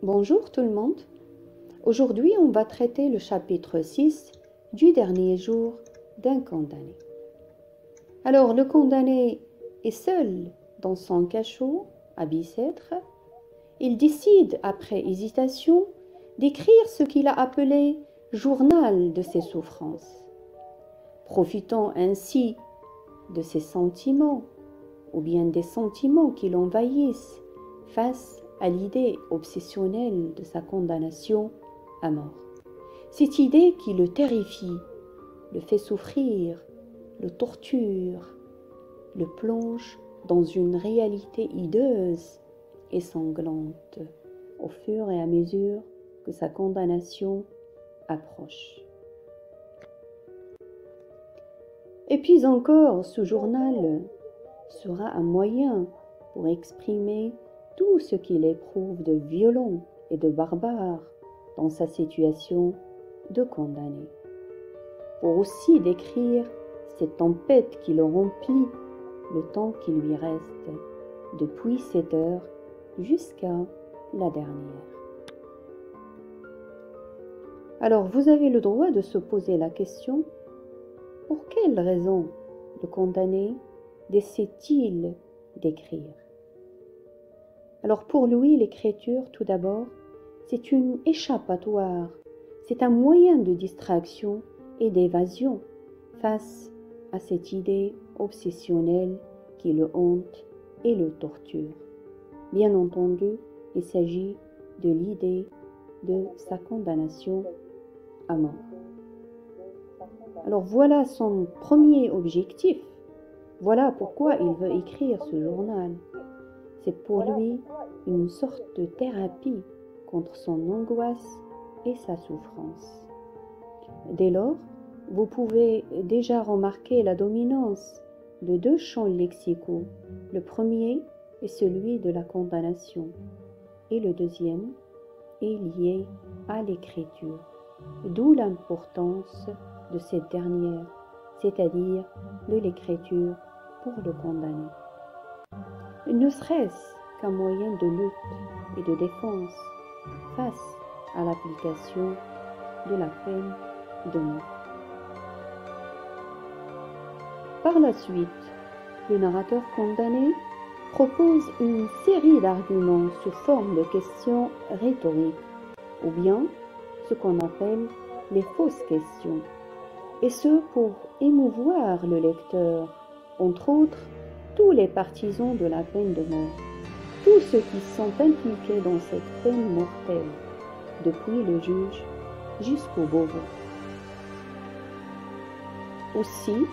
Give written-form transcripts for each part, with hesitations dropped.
Bonjour tout le monde. Aujourd'hui, on va traiter le chapitre 6 du dernier jour d'un condamné. Alors, le condamné est seul dans son cachot à Bicêtre. Il décide, après hésitation, d'écrire ce qu'il a appelé « journal de ses souffrances », profitant ainsi de ses sentiments, ou bien des sentiments qui l'envahissent face à l'idée obsessionnelle de sa condamnation à mort. Cette idée qui le terrifie, le fait souffrir, le torture, le plonge dans une réalité hideuse et sanglante au fur et à mesure que sa condamnation approche. Et puis encore, ce journal sera un moyen pour exprimer tout ce qu'il éprouve de violent et de barbare dans sa situation de condamné, pour aussi décrire cette tempête qui le remplit le temps qui lui reste, depuis cette heure jusqu'à la dernière. Alors vous avez le droit de se poser la question, pour quelle raison le condamné décide-t-il d'écrire? Alors pour lui, l'écriture, tout d'abord, c'est une échappatoire, c'est un moyen de distraction et d'évasion face à cette idée obsessionnelle qui le hante et le torture. Bien entendu, il s'agit de l'idée de sa condamnation à mort. Alors voilà son premier objectif. Voilà pourquoi il veut écrire ce journal. C'est pour lui une sorte de thérapie contre son angoisse et sa souffrance. Dès lors, vous pouvez déjà remarquer la dominance de deux champs lexicaux. Le premier est celui de la condamnation et le deuxième est lié à l'écriture, d'où l'importance de cette dernière, c'est-à-dire de l'écriture pour le condamné. Ne serait-ce qu'un moyen de lutte et de défense face à l'application de la peine de mort. Par la suite, le narrateur condamné propose une série d'arguments sous forme de questions rhétoriques, ou bien ce qu'on appelle les fausses questions, et ce pour émouvoir le lecteur, entre autres tous les partisans de la peine de mort, tous ceux qui sont impliqués dans cette peine mortelle, depuis le juge jusqu'au bourreau. Aussi,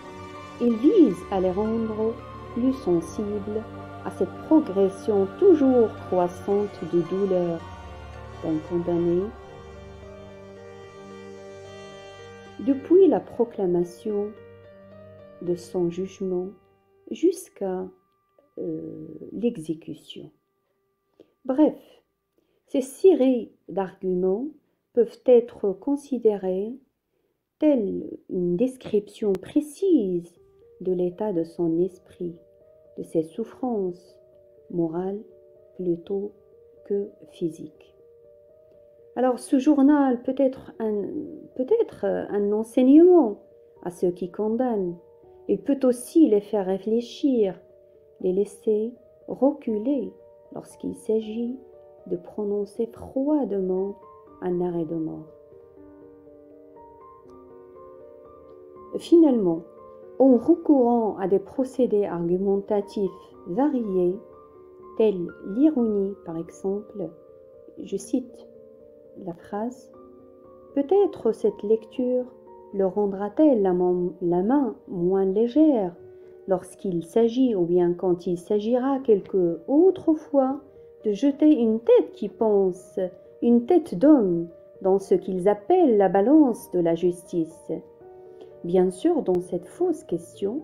il vise à les rendre plus sensibles à cette progression toujours croissante de douleur d'un condamné depuis la proclamation de son jugement jusqu'à l'exécution. Bref, ces séries d'arguments peuvent être considérées telle une description précise de l'état de son esprit, de ses souffrances morales plutôt que physiques. Alors ce journal peut être un enseignement à ceux qui condamnent. Il peut aussi les faire réfléchir, les laisser reculer lorsqu'il s'agit de prononcer froidement un arrêt de mort. Finalement, en recourant à des procédés argumentatifs variés, tels l'ironie par exemple, je cite la phrase « Peut-être cette lecture le rendra-t-elle la main moins légère lorsqu'il s'agit ou bien quand il s'agira quelque autre fois de jeter une tête qui pense, une tête d'homme dans ce qu'ils appellent la balance de la justice. » Bien sûr, dans cette fausse question,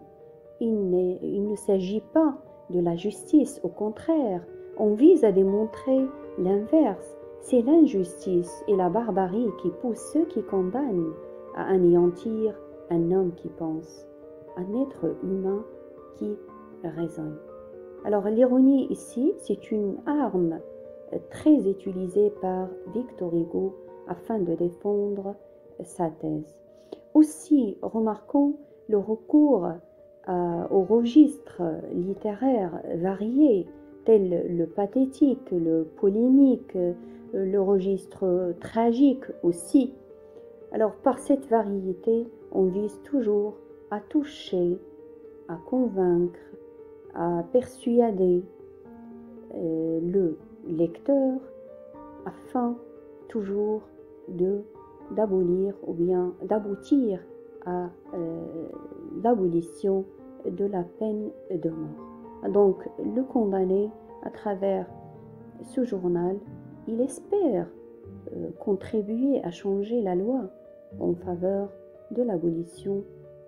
il ne s'agit pas de la justice, au contraire, on vise à démontrer l'inverse, c'est l'injustice et la barbarie qui poussent ceux qui condamnent à anéantir un homme qui pense, un être humain qui raisonne. Alors l'ironie ici, c'est une arme très utilisé par Victor Hugo afin de défendre sa thèse. Aussi, remarquons le recours aux registres littéraires variés, tels le pathétique, le polémique, le registre tragique aussi. Alors, par cette variété, on vise toujours à toucher, à convaincre, à persuader le lecteur afin toujours d'abolir ou bien d'aboutir à l'abolition de la peine de mort. Donc le condamné, à travers ce journal, il espère contribuer à changer la loi en faveur de l'abolition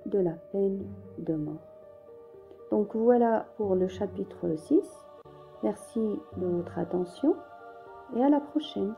de la peine de mort. Donc voilà pour le chapitre 6. Merci de votre attention et à la prochaine.